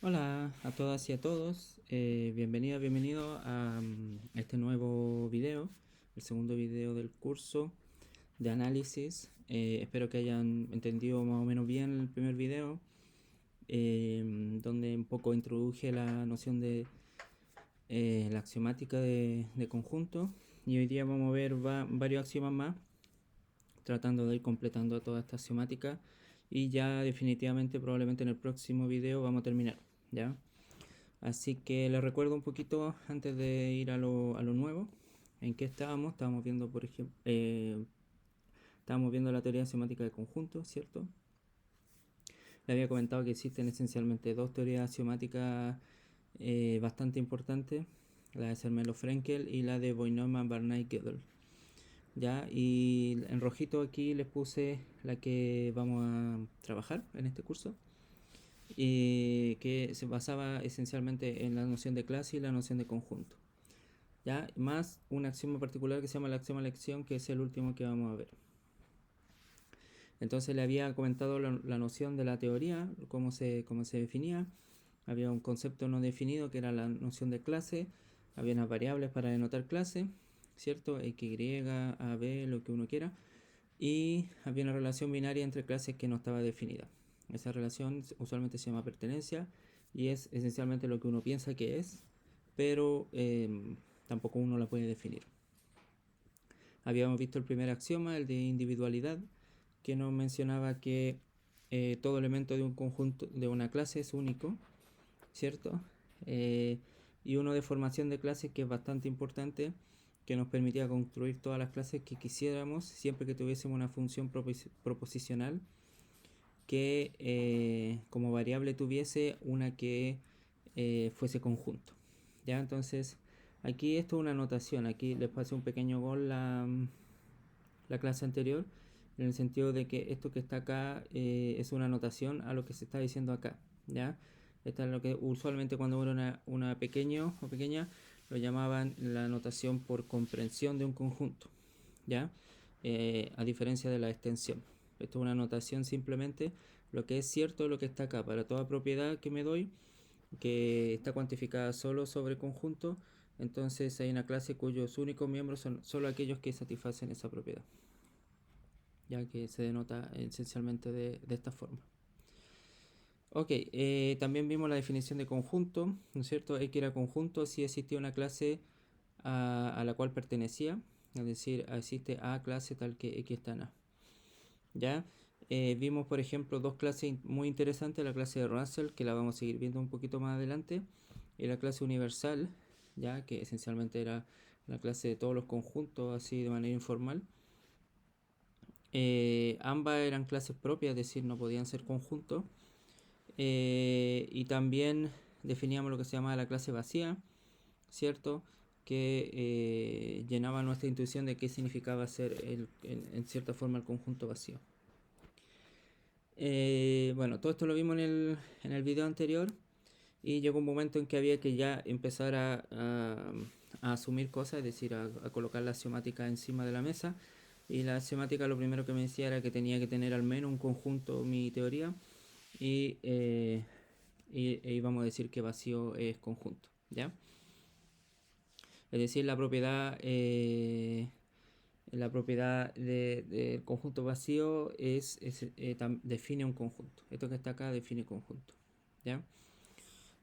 Hola a todas y a todos, bienvenido a este nuevo video, el segundo video del curso de análisis. Espero que hayan entendido más o menos bien el primer video, donde un poco introduje la noción de la axiomática de conjunto, y hoy día vamos a ver varios axiomas más, tratando de ir completando toda esta axiomática, y ya definitivamente probablemente en el próximo video vamos a terminar, ¿ya? Así que les recuerdo un poquito antes de ir a lo nuevo. ¿En qué estábamos? Estábamos viendo, por ejemplo, estábamos viendo la teoría semántica de conjuntos, ¿cierto? Les había comentado que existen esencialmente dos teorías axiomáticas bastante importantes, la de Zermelo-Fraenkel y la de Voinneumann-Barnay-Gödel. ¿Ya? Y en rojito aquí les puse la que vamos a trabajar en este curso, y que se basaba esencialmente en la noción de clase y la noción de conjunto, ¿ya? Más un axioma particular que se llama el axioma elección, que es el último que vamos a ver. Entonces le había comentado la noción de la teoría, cómo se definía. Había un concepto no definido que era la noción de clase, había unas variables para denotar clase, ¿cierto? X, Y, A, B, lo que uno quiera, y había una relación binaria entre clases que no estaba definida. Esa relación usualmente se llama pertenencia y es esencialmente lo que uno piensa que es, pero tampoco uno la puede definir. Habíamos visto el primer axioma, el de individualidad, que nos mencionaba que todo elemento de un conjunto, de una clase, es único, ¿cierto? Eh, y uno de formación de clases, que es bastante importante, que nos permitía construir todas las clases que quisiéramos siempre que tuviésemos una función proposicional que como variable tuviese una que fuese conjunto, ¿ya? Entonces aquí esto es una anotación, aquí les pasé un pequeño gol la clase anterior, en el sentido de que esto que está acá es una anotación a lo que se está diciendo acá, ¿ya? Esta es lo que usualmente cuando uno era una pequeño o pequeña lo llamaban la anotación por comprensión de un conjunto, ¿ya? A diferencia de la extensión. Esto es una anotación simplemente, lo que es cierto es lo que está acá. Para toda propiedad que me doy, que está cuantificada solo sobre conjunto, entonces hay una clase cuyos únicos miembros son solo aquellos que satisfacen esa propiedad, ya que se denota esencialmente de esta forma. Ok, también vimos la definición de conjunto, ¿no es cierto? X era conjunto si existía una clase a la cual pertenecía, es decir, existe A clase tal que X está en A. ¿Ya? Vimos, por ejemplo, dos clases muy interesantes, la clase de Russell, que la vamos a seguir viendo un poquito más adelante, y la clase universal, ¿ya? Que esencialmente era la clase de todos los conjuntos, así de manera informal. Ambas eran clases propias, es decir, no podían ser conjuntos. Y también definíamos lo que se llamaba la clase vacía, ¿cierto? Que llenaba nuestra intuición de qué significaba ser en cierta forma el conjunto vacío. Bueno, todo esto lo vimos en el video anterior, y llegó un momento en que había que ya empezar a asumir cosas, es decir, a colocar la axiomática encima de la mesa. Y la axiomática lo primero que me decía era que tenía que tener al menos un conjunto, mi teoría, y íbamos a decir que vacío es conjunto, ¿ya? Es decir, la propiedad del conjunto vacío define un conjunto. Esto que está acá define conjunto, ¿ya?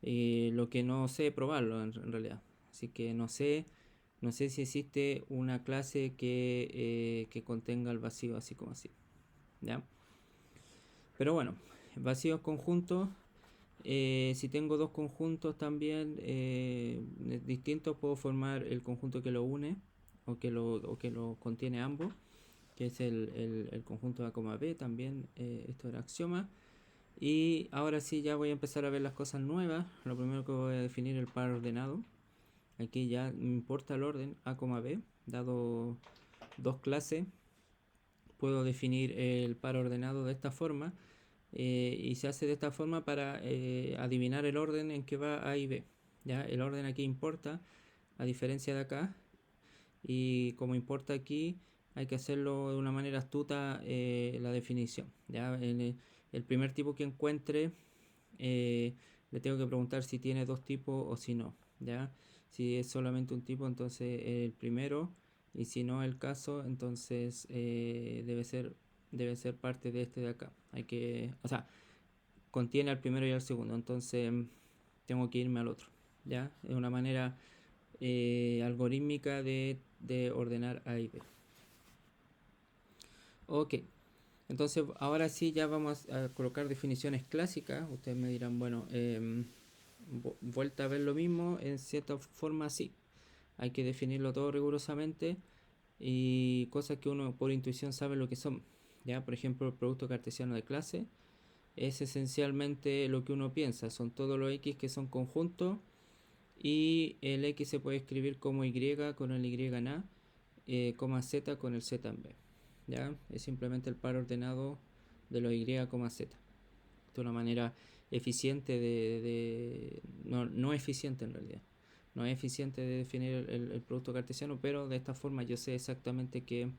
Lo que no sé probarlo en realidad. Así que no sé si existe una clase que contenga el vacío así como así, ¿ya? Pero bueno, vacíos conjuntos. Si tengo dos conjuntos también distintos, puedo formar el conjunto que lo une o que lo contiene ambos, que es el conjunto A, B. También esto era axioma. Y ahora sí, ya voy a empezar a ver las cosas nuevas. Lo primero que voy a definir es el par ordenado. Aquí ya me importa el orden A, B. Dado dos clases, puedo definir el par ordenado de esta forma. Y se hace de esta forma para adivinar el orden en que va A y B. ¿Ya? El orden aquí importa, a diferencia de acá. Y como importa aquí, hay que hacerlo de una manera astuta la definición, ¿ya? El primer tipo que encuentre, eh, le tengo que preguntar si tiene dos tipos o si no, ¿ya? Si es solamente un tipo, entonces el primero, y si no el caso, entonces debe ser parte de este de acá. O sea, contiene al primero y al segundo, entonces tengo que irme al otro, ¿ya? Es una manera algorítmica de ordenar A y B. Ok, entonces ahora sí ya vamos a colocar definiciones clásicas. Ustedes me dirán, bueno, vuelta a ver lo mismo, en cierta forma sí. Hay que definirlo todo rigurosamente y cosas que uno por intuición sabe lo que son. ¿Ya? Por ejemplo, el producto cartesiano de clase es esencialmente lo que uno piensa. Son todos los X que son conjuntos y el X se puede escribir como Y con el Y en A, coma Z con el Z en B. ¿Ya? Es simplemente el par ordenado de los Y, Z. De una manera eficiente no eficiente en realidad. No es eficiente de definir el producto cartesiano, pero de esta forma yo sé exactamente qué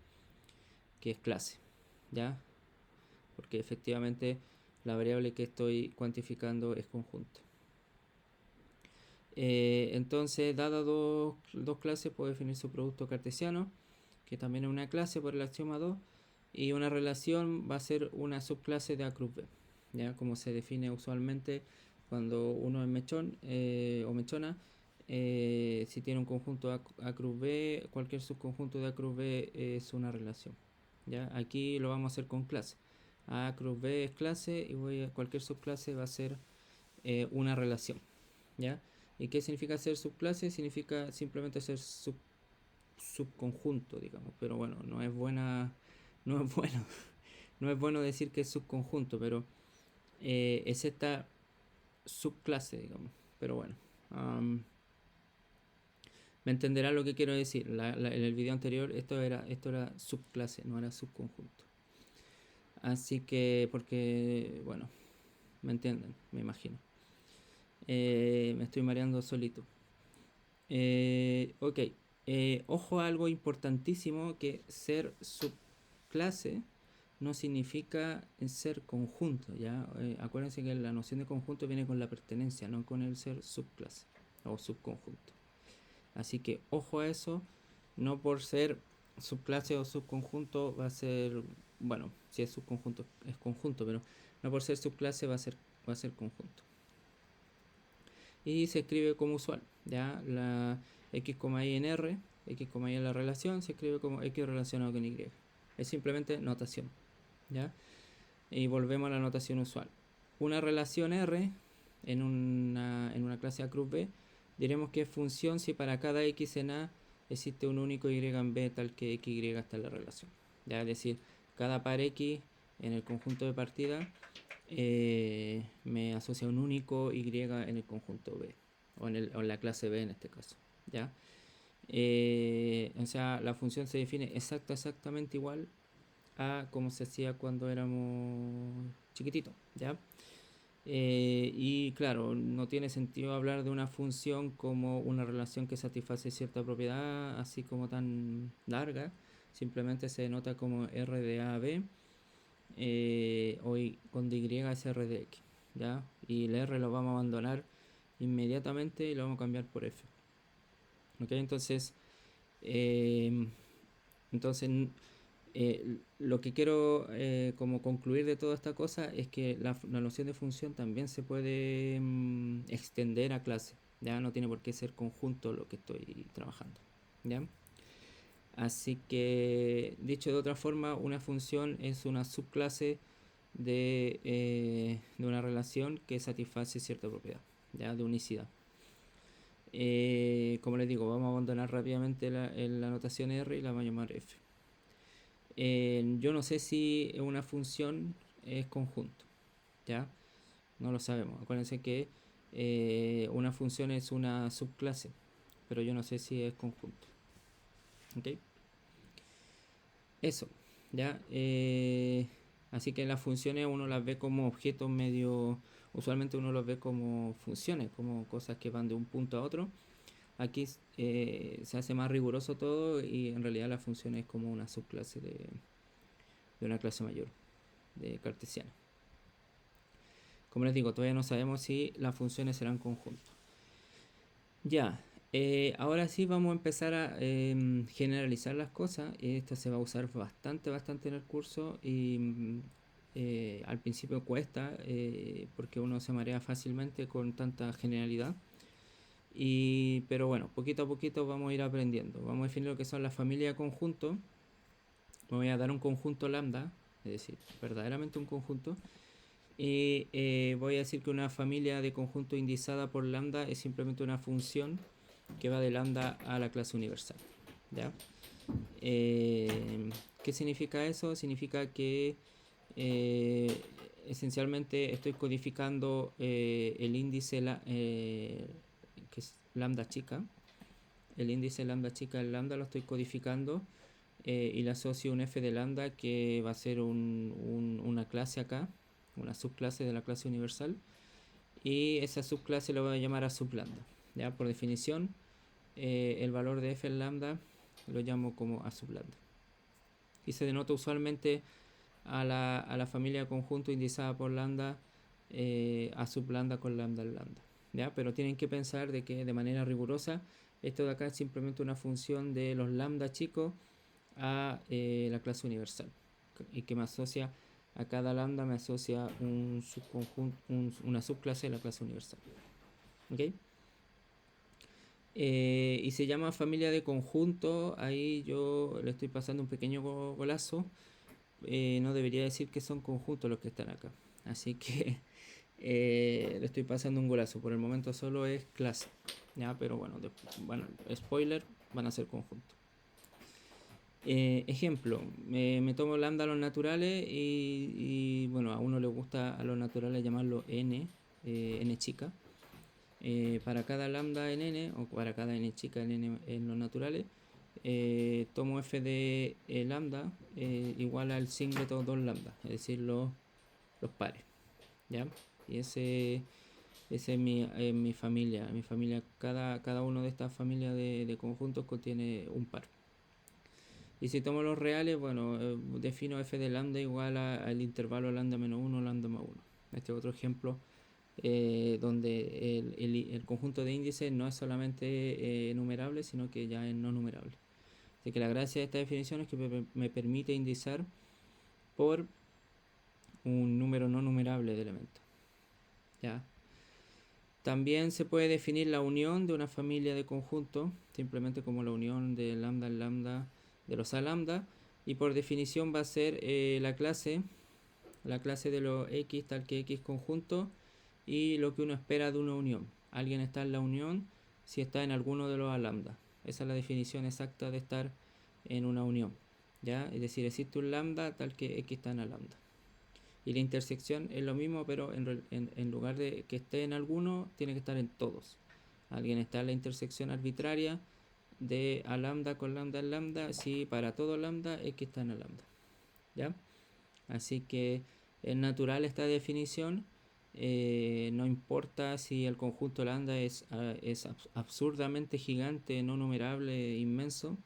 es clase. ¿Ya? Porque efectivamente la variable que estoy cuantificando es conjunto. Entonces, dadas dos clases, puedo definir su producto cartesiano, que también es una clase por el axioma 2, y una relación va a ser una subclase de A cruz B, ¿ya? Como se define usualmente cuando uno es mechón o mechona. Si tiene un conjunto A cruz B, cualquier subconjunto de A cruz B es una relación, ¿ya? Aquí lo vamos a hacer con clase. A cruz B es clase y cualquier subclase va a ser una relación, ¿ya? ¿Y qué significa ser subclase? Significa simplemente ser subconjunto, digamos. Pero bueno, no es bueno, no es bueno decir que es subconjunto, pero es esta subclase, digamos. Pero bueno, me entenderán lo que quiero decir. En el video anterior esto era subclase, no era subconjunto. Así que, porque, bueno, me entienden, me imagino. Me estoy mareando solito. Ok, ojo a algo importantísimo, que ser subclase no significa ser conjunto, ¿ya? Acuérdense que la noción de conjunto viene con la pertenencia, no con el ser subclase o subconjunto. Así que ojo a eso, no por ser subclase o subconjunto va a ser, bueno, si es subconjunto es conjunto, pero no por ser subclase va a ser conjunto. Y se escribe como usual, ya la x, y en R, x, y en la relación, se escribe como x relacionado con y. Es simplemente notación, ¿ya? Y volvemos a la notación usual. Una relación R en una clase A cruz B, diremos que es función si para cada x en A existe un único y en B tal que x, y está en la relación, ¿ya? Es decir, cada par x en el conjunto de partida me asocia un único y en el conjunto B o en la clase B en este caso, ¿ya? O sea, la función se define exactamente igual a como se hacía cuando éramos chiquititos, ¿ya? Y claro, no tiene sentido hablar de una función como una relación que satisface cierta propiedad así como tan larga. Simplemente se denota como R de A a B, hoy con y es R de X, ¿ya? Y el R lo vamos a abandonar inmediatamente y lo vamos a cambiar por F. ¿Ok? Entonces, eh, entonces lo que quiero como concluir de toda esta cosa es que la noción de función también se puede extender a clase, ya no tiene por qué ser conjunto lo que estoy trabajando, ¿ya? Así que, dicho de otra forma, una función es una subclase de una relación que satisface cierta propiedad, ¿ya? De unicidad. Como les digo, vamos a abandonar rápidamente la notación R y la vamos a llamar F. Yo no sé si una función es conjunto, ¿ya? No lo sabemos. Acuérdense que una función es una subclase, pero yo no sé si es conjunto. ¿Ok? Eso, ¿ya? Así que las funciones uno las ve como objetos medio... Usualmente uno los ve como funciones, como cosas que van de un punto a otro. Aquí se hace más riguroso todo y en realidad la función es como una subclase de una clase mayor, de cartesiana. Como les digo, todavía no sabemos si las funciones serán conjuntos. Ya, ahora sí vamos a empezar a generalizar las cosas. Esto se va a usar bastante en el curso y al principio cuesta porque uno se marea fácilmente con tanta generalidad. Pero bueno, poquito a poquito vamos a ir aprendiendo. Vamos a definir lo que son las familias de conjuntos. Me voy a dar un conjunto lambda, es decir, verdaderamente un conjunto. Y voy a decir que una familia de conjunto indizada por lambda es simplemente una función que va de lambda a la clase universal. ¿Ya? ¿Qué significa eso? Significa que esencialmente estoy codificando el índice que es lambda chica. El índice lambda chica, el lambda lo estoy codificando y le asocio un f de lambda que va a ser una clase acá, una subclase de la clase universal, y esa subclase lo voy a llamar a sublambda. Ya, por definición, el valor de f en lambda lo llamo como a sublambda. Y se denota usualmente a la familia de conjunto indizada por lambda a sublambda con lambda en lambda. ¿Ya? Pero tienen que pensar de que de manera rigurosa esto de acá es simplemente una función de los lambda chicos a la clase universal y que me asocia a cada lambda, me asocia un subconjunto, una subclase de la clase universal. ¿Ok? Y se llama familia de conjunto. Ahí yo le estoy pasando un pequeño golazo. No debería decir que son conjuntos los que están acá. Así que le estoy pasando un golazo. Por el momento solo es clase. ¿Ya? Pero bueno, spoiler, van a ser conjuntos. Ejemplo, me tomo lambda a los naturales y bueno, a uno le gusta a los naturales llamarlo n, n chica. Para cada lambda en n, o para cada n chica en n en los naturales, tomo f de lambda igual al singlet de 2 lambda, es decir, los pares. ¿Ya? Y ese es mi familia. Mi familia, cada uno de estas familias de conjuntos contiene un par. Y si tomo los reales, bueno, defino f de lambda igual al intervalo lambda menos 1, lambda más 1. Este es otro ejemplo donde el conjunto de índices no es solamente numerable, sino que ya es no numerable. Así que la gracia de esta definición es que me permite indizar por un número no numerable de elementos. ¿Ya? También se puede definir la unión de una familia de conjuntos, simplemente como la unión de lambda en lambda de los a lambda, y por definición va a ser la clase de los x tal que x conjunto y lo que uno espera de una unión. Alguien está en la unión si está en alguno de los a lambda. Esa es la definición exacta de estar en una unión. ¿Ya? Es decir, existe un lambda tal que x está en a lambda. Y la intersección es lo mismo, pero en lugar de que esté en alguno, tiene que estar en todos. Alguien está en la intersección arbitraria de a lambda con lambda en lambda, si para todo lambda x está en a lambda. ¿Ya? Así que es natural esta definición. No importa si el conjunto lambda es absurdamente gigante, no numerable, inmenso,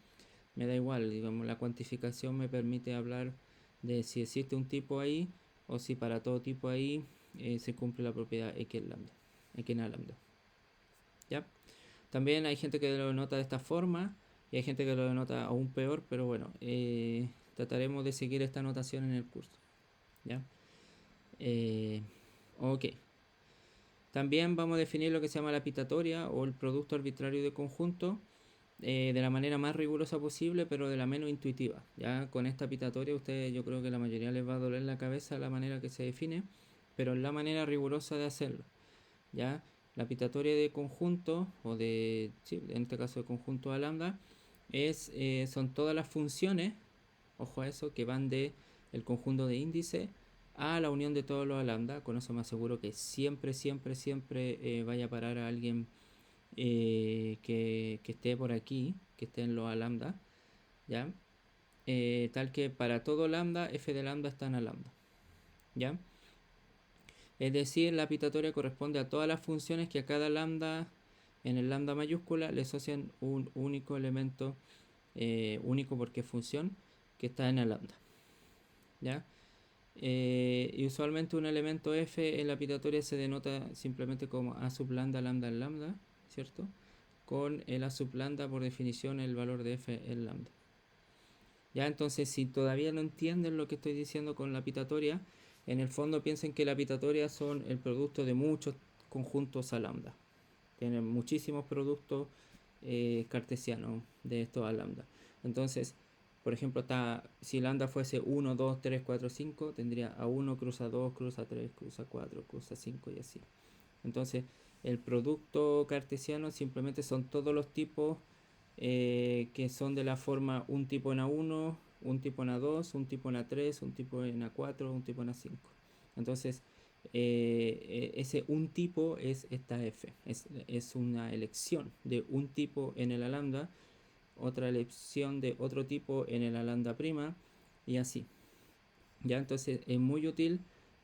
me da igual. Digamos, la cuantificación me permite hablar de si existe un tipo ahí o si para todo tipo ahí se cumple la propiedad x en lambda, x en a lambda. ¿Ya? También hay gente que lo denota de esta forma y hay gente que lo denota aún peor, pero bueno, trataremos de seguir esta notación en el curso. ¿Ya? Ok. También vamos a definir lo que se llama la pitatoria o el producto arbitrario de conjunto de la manera más rigurosa posible, pero de la menos intuitiva. Ya con esta pitatoria, ustedes, yo creo que la mayoría les va a doler la cabeza la manera que se define, pero es la manera rigurosa de hacerlo. Ya la pitatoria de conjunto, o de, sí, en este caso de conjunto a lambda, son todas las funciones, ojo a eso, que van de el conjunto de índice a la unión de todos los a lambda. Con eso me aseguro que siempre vaya a parar a alguien que esté por aquí, que esté en los a lambda, ¿ya? Tal que para todo lambda, f de lambda está en a lambda, ¿ya? Es decir, la pitatoria corresponde a todas las funciones que a cada lambda, en el lambda mayúscula, le asocian un único elemento, único porque es función, que está en a lambda, ¿ya? Y usualmente un elemento f en la pitatoria se denota simplemente como a sub lambda lambda en lambda, ¿cierto? Con el a sub lambda por definición el valor de f en lambda. Ya, entonces si todavía no entienden lo que estoy diciendo con la pitatoria, en el fondo piensen que la pitatoria son el producto de muchos conjuntos a lambda. Tienen muchísimos productos cartesianos de estos a lambda. Entonces, por ejemplo, si lambda fuese 1, 2, 3, 4, 5, tendría A1 cruza 2, cruza 3, cruza 4, cruza 5 y así. Entonces, el producto cartesiano simplemente son todos los tipos que son de la forma un tipo en A1, un tipo en A2, un tipo en A3, un tipo en A4, un tipo en A5. Entonces, ese un tipo es esta f, es una elección de un tipo en el a lambda, otra elección de otro tipo en el a lambda prima y así. Ya, entonces es muy útil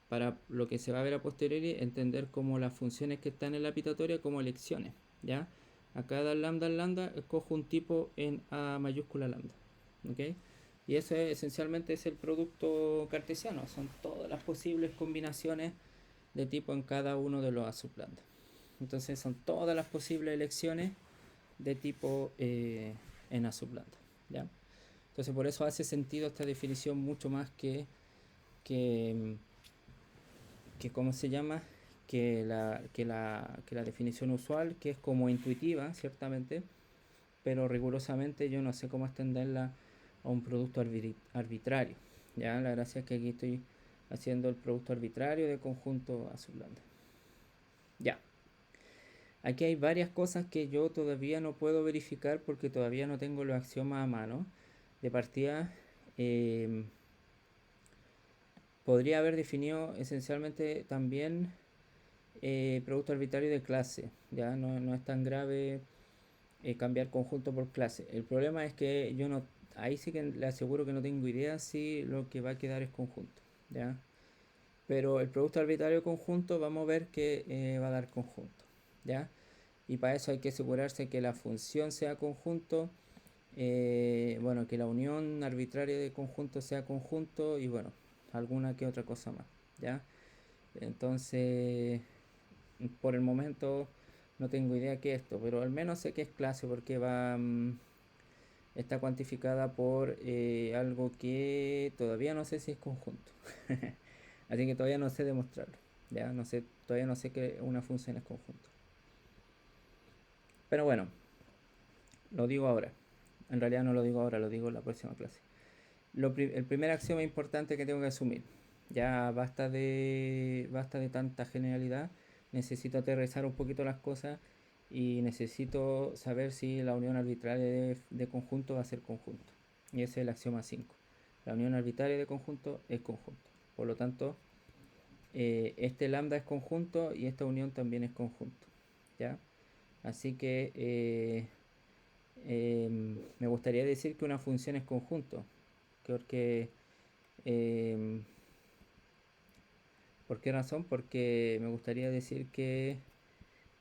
para lo que se va a ver a posteriori entender como las funciones que están en la pitatoria como elecciones. Ya, a cada lambda escojo un tipo en a mayúscula lambda. ¿Ok? Y eso esencialmente es el producto cartesiano, son todas las posibles combinaciones de tipo en cada uno de los a sub lambda. Entonces son todas las posibles elecciones de tipo en a sub lambda. ¿Ya? Entonces por eso hace sentido esta definición mucho más que ¿cómo se llama? Que la definición usual, que es como intuitiva, ciertamente, pero rigurosamente yo no sé cómo extenderla a un producto arbitrario. ¿Ya? La gracia es que aquí estoy haciendo el producto arbitrario de conjunto a sub lambda. Ya. Aquí hay varias cosas que yo todavía no puedo verificar porque todavía no tengo los axiomas a mano. De partida, podría haber definido esencialmente también producto arbitrario de clase. Ya no es tan grave cambiar conjunto por clase. El problema es que yo no, ahí sí que le aseguro que no tengo idea si lo que va a quedar es conjunto. ¿Ya? Pero el producto arbitrario conjunto vamos a ver que va a dar conjunto. ¿Ya? Y para eso hay que asegurarse que la función sea conjunto, bueno, que la unión arbitraria de conjunto sea conjunto y bueno, alguna que otra cosa más, ¿ya? Entonces, por el momento no tengo idea qué es esto, pero al menos sé que es clase porque está cuantificada por algo que todavía no sé si es conjunto. Así que todavía no sé demostrarlo, ¿ya? Todavía no sé que una función es conjunto. Pero bueno, lo digo ahora. En realidad no lo digo ahora, lo digo en la próxima clase. El primer axioma importante que tengo que asumir. Ya basta de tanta generalidad. Necesito aterrizar un poquito las cosas y necesito saber si la unión arbitraria de conjunto va a ser conjunto. Y ese es el axioma 5. La unión arbitraria de conjunto es conjunto. Por lo tanto, este lambda es conjunto y esta unión también es conjunto. ¿Ya? Así que me gustaría decir que una función es conjunto. Porque, ¿por qué razón? Porque me gustaría decir que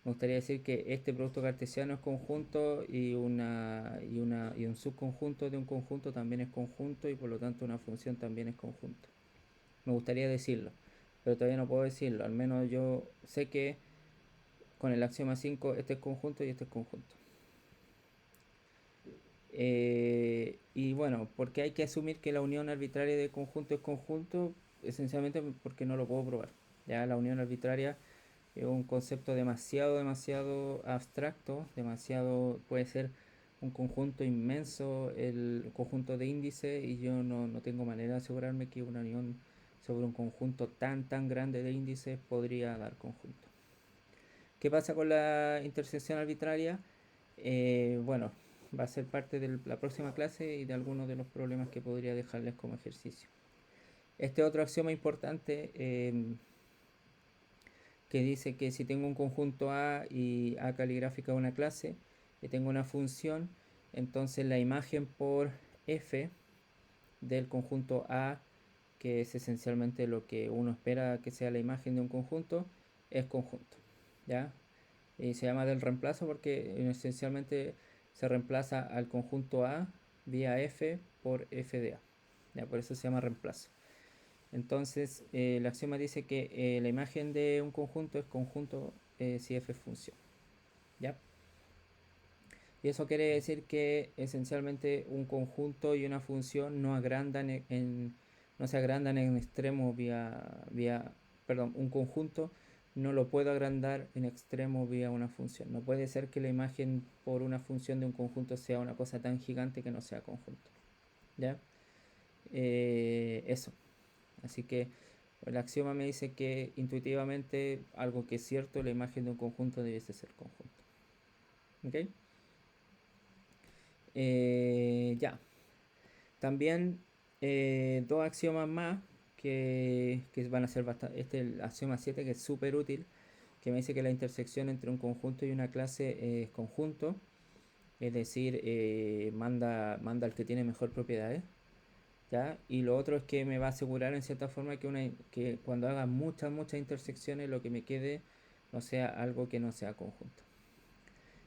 este producto cartesiano es conjunto y un subconjunto de un conjunto también es conjunto y por lo tanto una función también es conjunto. Me gustaría decirlo, pero todavía no puedo decirlo. Al menos yo sé que con el axioma 5 este es conjunto y este es conjunto. Y bueno, porque hay que asumir que la unión arbitraria de conjunto es conjunto, esencialmente porque no lo puedo probar. Ya la unión arbitraria es un concepto demasiado abstracto, puede ser un conjunto inmenso, el conjunto de índices, y yo no tengo manera de asegurarme que una unión sobre un conjunto tan grande de índices podría dar conjunto. ¿Qué pasa con la intersección arbitraria? Bueno, va a ser parte de la próxima clase y de algunos de los problemas que podría dejarles como ejercicio. Este otro axioma importante que dice que si tengo un conjunto A y A caligráfica es una clase y tengo una función, entonces la imagen por f del conjunto A, que es esencialmente lo que uno espera que sea la imagen de un conjunto, es conjunto. ¿Ya? Y se llama del reemplazo porque esencialmente se reemplaza al conjunto A vía f por f de A. ¿Ya? Por eso se llama reemplazo. Entonces, el axioma dice que la imagen de un conjunto es conjunto si f es función. ¿Ya? Y eso quiere decir que esencialmente un conjunto y una función no no se agrandan en extremo perdón, un conjunto no lo puedo agrandar en extremo vía una función. No puede ser que la imagen por una función de un conjunto sea una cosa tan gigante que no sea conjunto. ¿Ya? Eso. Así que el axioma me dice que intuitivamente algo que es cierto, la imagen de un conjunto debiese ser conjunto. ¿Ok? Ya. También dos axiomas más que van a ser bastante. Este es el axioma 7 que es súper útil, que me dice que la intersección entre un conjunto y una clase es conjunto, es decir, manda al que tiene mejor propiedades. ¿Ya? Y lo otro es que me va a asegurar en cierta forma que cuando haga muchas intersecciones lo que me quede no sea algo que no sea conjunto.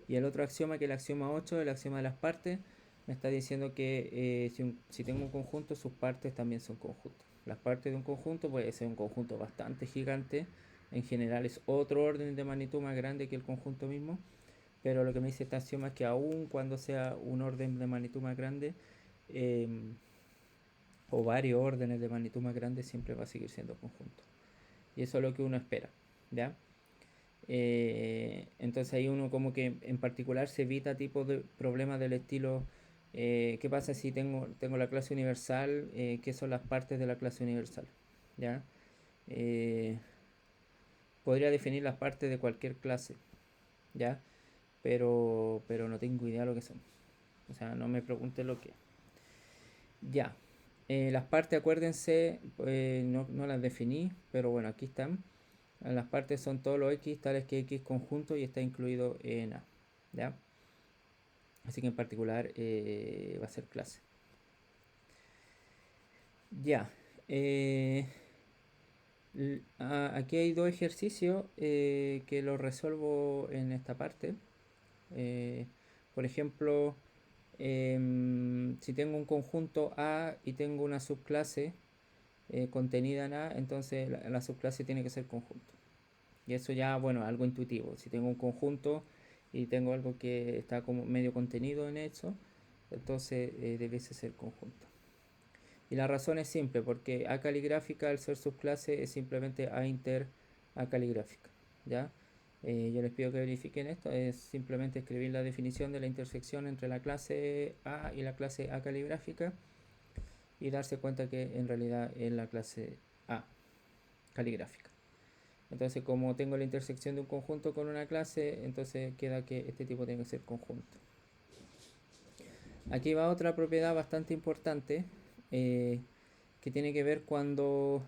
Y el otro axioma, que es el axioma 8, el axioma de las partes, me está diciendo que si tengo un conjunto, sus partes también son conjuntos. Las partes de un conjunto puede ser un conjunto bastante gigante, en general es otro orden de magnitud más grande que el conjunto mismo, pero lo que me dice este axioma es que aun cuando sea un orden de magnitud más grande, eh, o varios órdenes de magnitud más grande, siempre va a seguir siendo conjunto. Y eso es lo que uno espera, ¿ya? Entonces ahí uno como que en particular se evita tipos de problemas del estilo ¿qué pasa si tengo la clase universal? ¿Qué son las partes de la clase universal? ¿Ya? Eh, Podría definir las partes de cualquier clase, ¿ya? Pero no tengo idea de lo que son. O sea, no me pregunte lo que. Ya. Las partes, acuérdense, no las definí, pero bueno, aquí están. Las partes son todos los x tales que x conjunto y está incluido en A. ¿Ya? Así que en particular va a ser clase. Ya. Aquí hay dos ejercicios que los resuelvo en esta parte. Por ejemplo, si tengo un conjunto A y tengo una subclase contenida en A, entonces la subclase tiene que ser conjunto. Y eso ya, bueno, algo intuitivo. Si tengo un conjunto y tengo algo que está como medio contenido en eso, entonces debiese ser conjunto. Y la razón es simple, porque A caligráfica al ser subclase es simplemente A inter A caligráfica. ¿Ya? Yo les pido que verifiquen esto, es simplemente escribir la definición de la intersección entre la clase A y la clase A caligráfica y darse cuenta que en realidad es la clase A caligráfica. Entonces, como tengo la intersección de un conjunto con una clase, entonces queda que este tipo tiene que ser conjunto. Aquí va otra propiedad bastante importante que tiene que ver cuando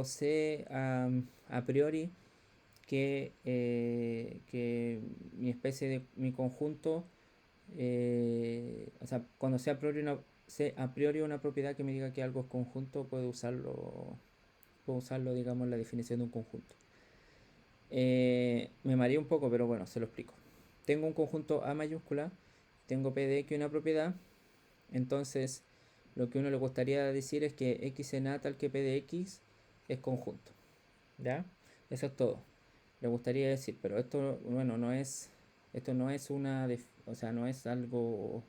sé a priori que mi especie de mi conjunto, o sea, cuando sé a priori una propiedad que me diga que algo es conjunto, puedo usarlo, digamos, en la definición de un conjunto. Me mareé un poco, pero bueno, se lo explico. Tengo un conjunto A mayúscula, tengo P de X una propiedad, entonces lo que uno le gustaría decir es que X en A tal que P de X es conjunto. ¿Ya? Eso es todo. Le gustaría decir, pero esto, bueno, esto no es o sea, no es algo,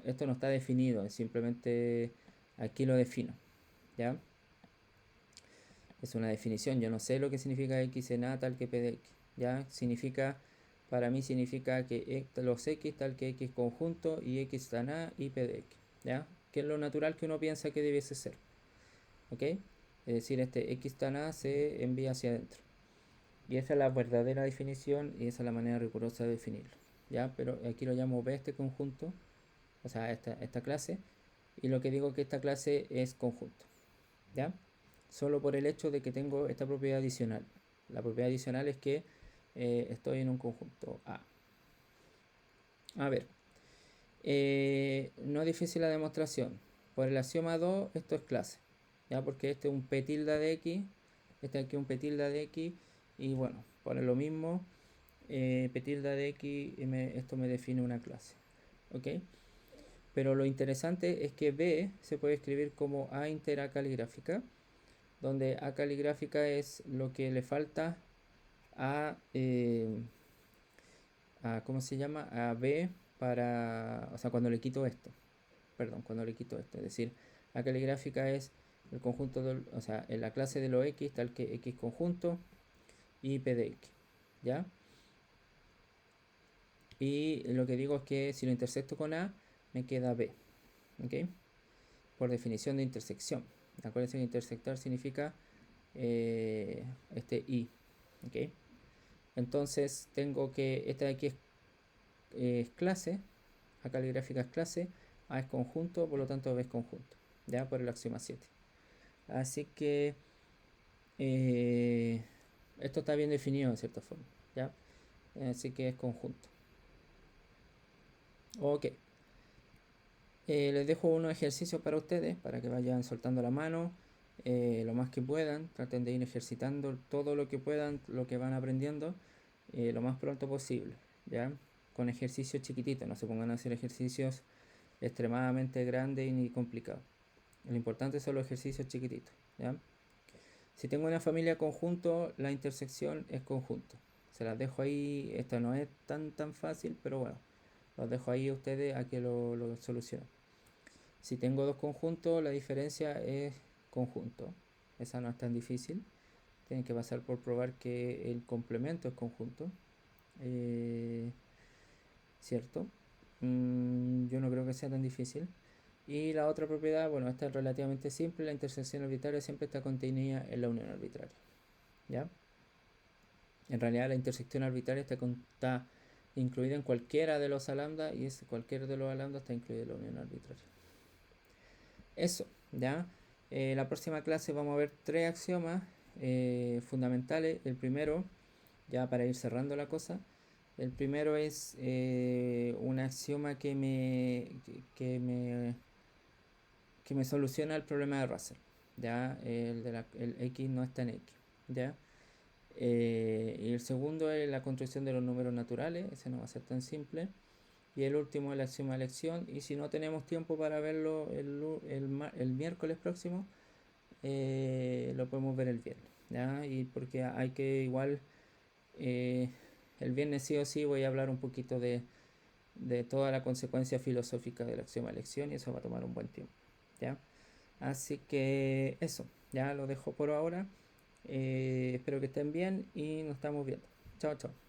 esto no está definido, es simplemente aquí lo defino. ¿Ya? Es una definición, yo no sé lo que significa x en a tal que p de x, ¿ya? Para mí significa que los x tal que x conjunto y x está en a y p de x, ¿ya? Que es lo natural que uno piensa que debiese ser, ¿ok? Es decir, este x está en a se envía hacia adentro. Y esa es la verdadera definición y esa es la manera rigurosa de definirlo, ¿ya? Pero aquí lo llamo b este conjunto, o sea, esta clase, y lo que digo que esta clase es conjunto, ¿ya? Solo por el hecho de que tengo esta propiedad adicional. La propiedad adicional es que estoy en un conjunto A. A ver, no es difícil la demostración. Por el axioma 2, esto es clase. ¿Ya? Porque este es un p tilde de x, este aquí es un p tilde de x, y bueno, por lo mismo, p tilde de x, esto me define una clase. ¿Ok? Pero lo interesante es que B se puede escribir como A inter A caligráfica, donde A caligráfica es lo que le falta a ¿cómo se llama? A B para, o sea, cuando le quito esto, perdón, cuando le quito esto, es decir, A caligráfica es el conjunto, o sea, en la clase de los X, tal que X conjunto y P de X, ¿ya? Y lo que digo es que si lo intersecto con A, me queda B, ¿ok? Por definición de intersección. Acuérdense que intersectar significa este I, ¿ok? Entonces tengo que, esta de aquí es clase, A caligráfica es clase, A es conjunto, por lo tanto B es conjunto, ya por el axioma 7. Así que eh, esto está bien definido de cierta forma, ¿ya? Así que es conjunto. Ok. Les dejo unos ejercicios para ustedes, para que vayan soltando la mano lo más que puedan. Traten de ir ejercitando todo lo que puedan, lo que van aprendiendo, lo más pronto posible, ¿ya? Con ejercicios chiquititos, no se pongan a hacer ejercicios extremadamente grandes ni complicados. Lo importante son los ejercicios chiquititos, ¿ya? Si tengo una familia conjunto, la intersección es conjunto. Se las dejo ahí, esto no es tan fácil, pero bueno, los dejo ahí a ustedes a que lo solucionen. Si tengo dos conjuntos, la diferencia es conjunto. Esa no es tan difícil. Tienen que pasar por probar que el complemento es conjunto. ¿Cierto? Yo no creo que sea tan difícil. Y la otra propiedad, bueno, esta es relativamente simple. La intersección arbitraria siempre está contenida en la unión arbitraria. ¿Ya? En realidad la intersección arbitraria está incluida en cualquiera de los lambda y cualquiera de los lambda está incluida en la unión arbitraria. Eso, ¿ya? La próxima clase vamos a ver tres axiomas fundamentales. El primero, ya para ir cerrando la cosa, el primero es un axioma que me soluciona el problema de Russell, ¿ya? El X no está en X, ¿ya? Y el segundo es la construcción de los números naturales, ese no va a ser tan simple. Y el último es el axioma de elección. Y si no tenemos tiempo para verlo el miércoles próximo, lo podemos ver el viernes, ¿ya? Y porque hay que igual, eh, el viernes sí o sí voy a hablar un poquito de toda la consecuencia filosófica del axioma de elección y eso va a tomar un buen tiempo, ¿ya? Así que eso, ya lo dejo por ahora. Espero que estén bien y nos estamos viendo. Chao, chao.